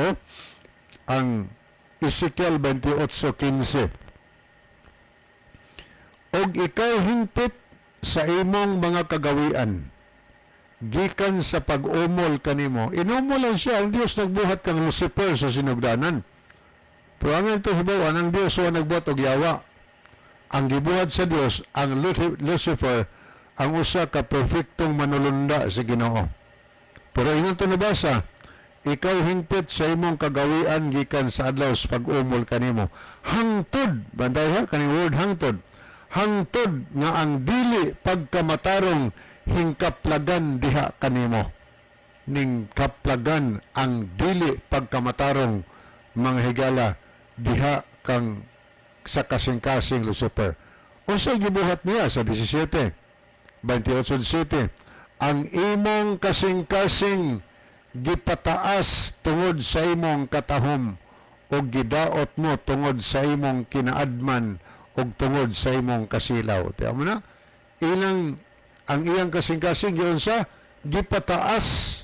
ang Ezekiel 28:15. Og ikaw hingpit sa imong mga kagawian, gikan sa pag-umol kanimo. Inumol lang siya, ang Dios nagbuhat kang Lucifer sa sinugdanan. Pero ang ito hibawan, ang Dios o nagbuhat og yawa. Ang gibuhat sa Dios, ang Lucifer, ang usa ka perfectong manulunda sa Ginoo. Pero ingon to nabasa, ikaw hingpit sa imong kagawian gikan sa adlaw sa pag-umol kanimo. Hangtod, banday ha, kaning word hangtod. Hangtod nga ang dili pagkamatarong hingkaplagan diha kanimo, ning kaplagan ang dili pagkamatarong mga higala diha kang sa kasing-kasing Lucifer. Unsay gibuhat niya sa 17, 28:7, ang imong kasing-kasing gipataas tungod sa imong katahom o gidaot mo tungod sa imong kinaadman o tungod sa imong kasilaw. Tiyan mo na, ang iyang kasing-kasing giunsa gipataas.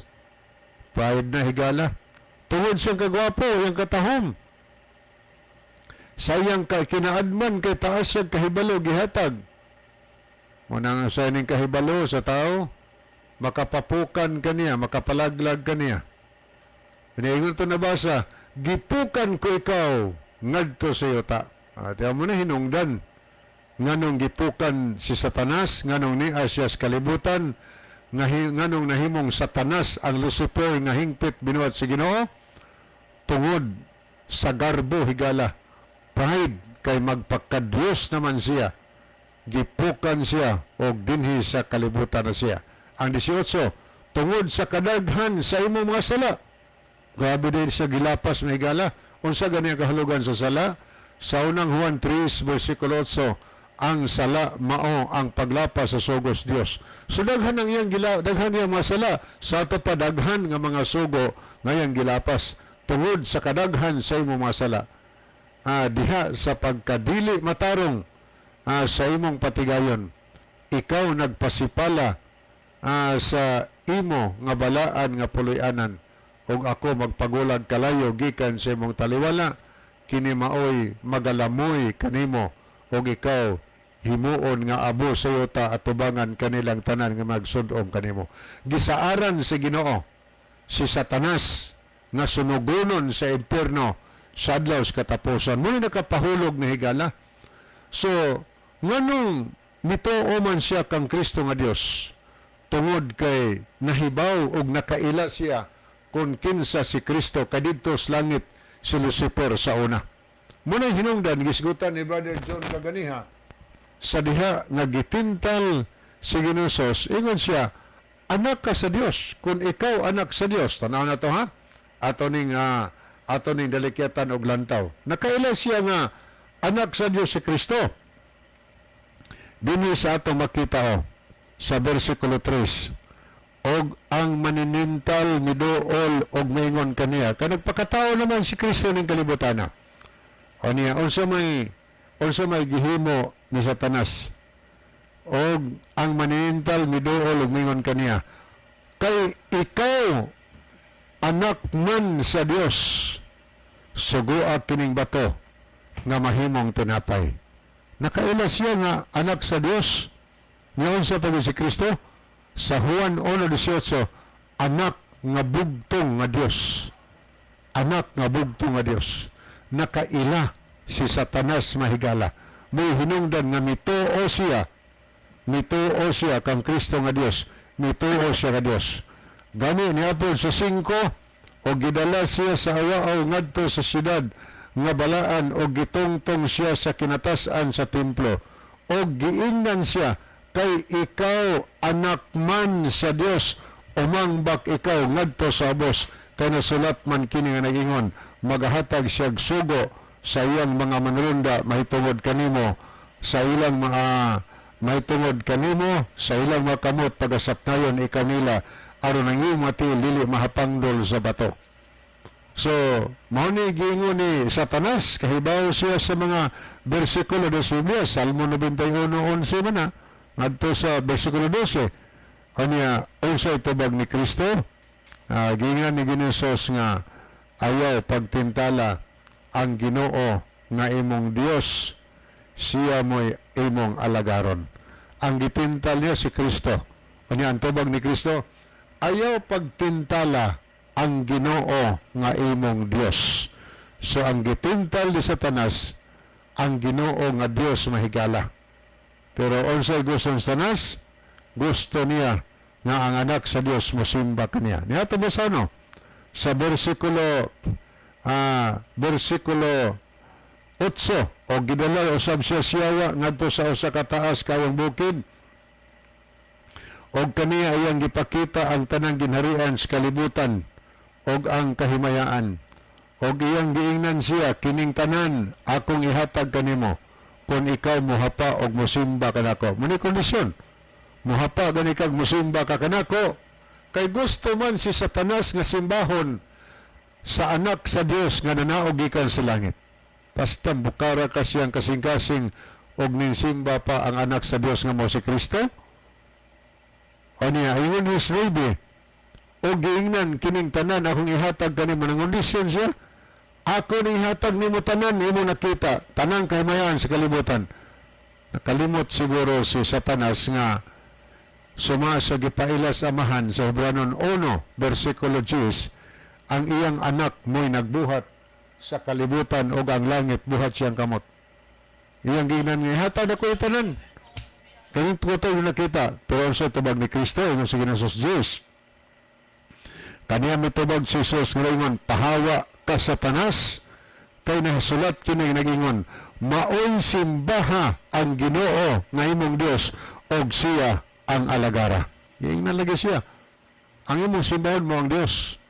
Pahid na higala. Tungod sa kagwapo, iyang katahom. Sayang ka kinaadman kay taas siyang kahibalo gihatag. Muna nga sa ining kahibalo sa tao, makapapukan kaniya, makapalaglag kaniya. Iniingon ito nabasa, gipukan ko ikaw ngadto sa yuta. At mo na hinungdan. Nganong gipukan si Satanas, nganong niya siya sa kalibutan, nganong nahimong Satanas ang Lucifer nga hingpit binuhat si Ginoo tungod sa garbo higala. Pride kay magpakadiyos naman siya. Gipukan siya o dinhi sa kalibutan na siya. Ang 18, tungod sa kadaghan sa imong mga sala. Grabe din siya gilapas na higala. Unsa gani ang kahulugan sa sala? Sa unang Juan 3, versikulo 8, ang sala mao ang paglapas sa sugos Dios. So daghan ang iyang daghan iyang mga sala sa ato pa daghan nga mga sugo nga iyang gilapas tungod sa kadaghan sa imong mga sala. Diha sa pagkadili matarong sa imong patigayon, ikaw nagpasipala sa imo nga balaan nga puloy-anan, ug ako magpagulag kalayo gikan sa imong taliwala, kini maoy magalamoy kanimo, ug ikaw himuon nga abo sa yuta at tubangan kanilang tanan nga magsudom kanimo. Gisaaran si Ginoo si Satanas nga sunugonon sa impierno sa adlaw sa katapusan. Muna nakapahulog na higala. So, nganong mituo man siya kang Kristo nga Dios tungod kay nahibaw og nakaila siya kung kinsa si Kristo kadidto sa langit si Lucifer sa una. Muna hinungdan gisgutan ni Brother John kaganiha sa diha nga gitintal si Ginosos, ingon siya, anak ka sa Dios. Kung ikaw anak sa Dios, tanaw na to ha? Ato ning dalikyatan og lantaw. Nakaila siya nga anak sa Dios si Kristo. Dini sa ato makita sa versikulo 3. Og ang maninintal miduol og maingon kaniya. Nagpakatao naman si Kristo ning kalibutan. O niya, unsa may gihimo ni Satanas. Og ang maninintal miduol og maingon kaniya. Kay ikaw anak man sa Dios, sugua kining bato nga mahimong tinapay. Nakaila siya nga anak sa Dios. Ngayon sa pag si Kristo, sa Juan 1:18, anak nga bugtong nga Dios. Anak nga bugtong nga Dios. Nakaila si Satanas mahigala. May hinungdan nga mituo siya kang Kristo nga Dios. Mituo siya nga Dios. Gani niya po sa 5, o gidala siya sa awaaw ngadto sa siyudad nga balaan o gitungtong siya sa kinatasan sa templo o giingnan siya kay ikaw anak man sa Dios umangbak ikaw ngadto sa abos kay nasulat man kini nga nagingon magahatag siya sugo sa iyang mga manrunda mahitungod kanimo sa ilang mga mahitungod kanimo sa ilang mga kamot pagasapnayon ikaw nila aron ang iyong mati lili mahapangdol sa bato. So, mao ni giingon ni Satanas, kahibaw siya sa mga bersikulo de Biblia, Salmo 91:11 man na, ngadto sa bersikulo 12. Anya, unsay tubag ni Kristo? Gingan ni Ginosos nga ayaw pagtintala ang Ginoo nga imong Dios, siya mo'y imong alagaron. Ang gitintal niya si Kristo. Anya, ang tubag ni Kristo, ayaw pagtintala ang Ginoo nga imong Dios. So ang gitintal ni Satanas ang Ginoo nga Dios mahigala. Pero unsay gusto ni Satanas? Gusto niya nga ang anak sa Dios mosimba kaniya. Niya to sa ano? Sa bersikulo 8 o gidala usab siya siyawa ngadto sa usa ka taas kayong bukid og kaniya iyang gipakita ang tanang ginharian sa kalibutan og ang kahimayaan. Og iyang giingnan siya, kining tanan akong ihatag kanimo kung ikaw mohapa og mosimba kanako. Muni kondisyon, mohapa gani kag mosimba ka kanako. Kay gusto man si Satanas nga simbahon sa anak sa Dios nga nanaog gikan sa langit. Basta bukara ka siyang kasing-kasing og ninsimba pa ang anak sa Dios nga mo si Kristo. O niya, ingon his baby, o giingnan kining tanan akong ihatag kanimo ng kondisyon siya. Ako ni ihatag nimo tanan, imo nakita tanang kahimayan sa kalibutan. Nakalimot siguro si Satanas nga suma sa gipaila sa amahan sa Hebranon 1 versikulo 10, ang iyang anak mo'y nagbuhat sa kalibutan o ang langit buhat siyang kamot. Iyang giingnan nga ihatag ako tanan. Kaning tuto yung nakita, pero sa tubag ni Kristo, yung sa Ginoong Diyos. Kaniya mitubag si Jesus ngayon, pahawa ka Satanas, kay nasulat kini nag-ingon, maoy simbaha ang Ginoo nga imong Dios, og siya ang alagara. Yung nalagay siya. Ang imong simbahan mo ang Dios,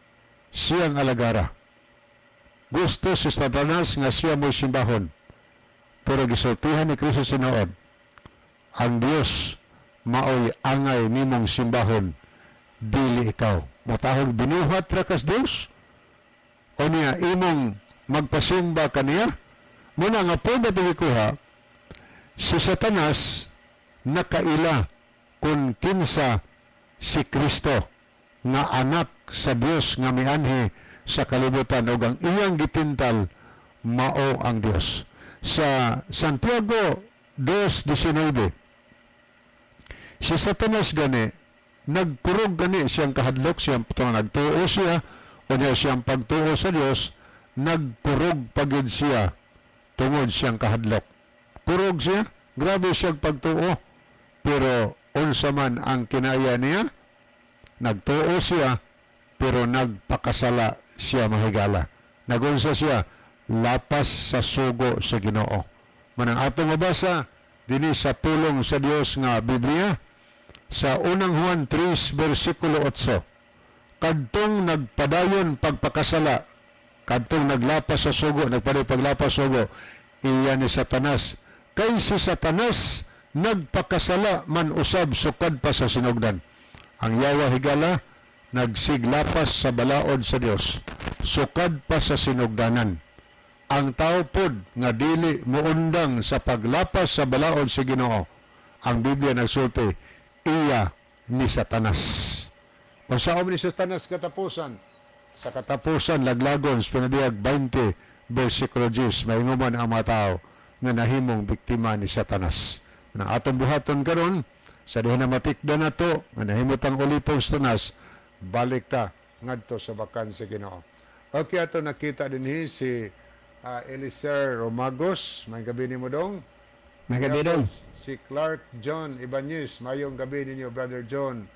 siya ang alagara. Gusto si Satanas nga siya mo simbahon, pero gisultihan ni Kristo sinood, ang Dios maoy angay nimong simbahon, dili ikaw. Motahog binuhat ra kas Dios, o niya imong magpasimba kaniya. Muna nga po na ikuha, si Satanas nakaila kung kinsa si Kristo nga anak sa Dios nga mianhi sa kalibutan ug ang iyang gitintal mao ang Dios. Sa Santiago 2:19, si Satanas gani nagkurog gani siyang kahadlok, siyang nagtuo siya o niya siyang pagtuo sa Dios, nagkurog pagid siya tungod siyang kahadlok. Kurog siya, grabe siyang pagtuo, pero unsa man ang kinaya niya, nagtuo siya pero nagpakasala siya mahigala. Nagunsa siya, lapas sa sugo sa Ginoo. Manang atong mabasa dinhi sa pulong sa Dios nga Biblia sa unang Juan 3 versikulo 8. Kadtong nagpadayon pagpakasala, kadtong naglapas sa sugo, nagpaday paglapas sa sugo, iya ni Satanas. Kay si Satanas nagpakasala man usab sukad pa sa sinugdan. Ang yawa higala nagsiglapas sa balaod sa Dios, sukad pa sa sinugdanan. Ang tao pod nga dili muundang sa paglapas sa balaod sa Ginoo, ang Biblia nagsulti, iya ni Satanas. Kung saan ni Satanas katapusan, sa katapusan laglagon sa pinabiyag 20 versikulo 10, mainguman ang mga tao nga nahimong biktima ni Satanas. Na atong buhaton karon sa diha na matikda na to, nga nahimutang ulipong Satanas, balik ta ngadto sa bakan sa Ginoo. Okay, ato nakita dinhi si Eliser Romagos. May gabi ni mo dong. May gabi dong. Si Clark John Ibanez. Mayong gabi ninyo, Brother John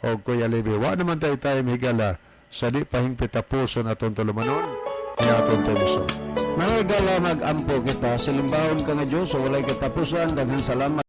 o Kuya Levi. Wa naman tayo higala sa di pahingpit tapuson atong tulumanon ni atong tuluson. Mga higala, mag-ampo kita, silimbahon ka nga Diyos, o walay katapusan, daghang salamat.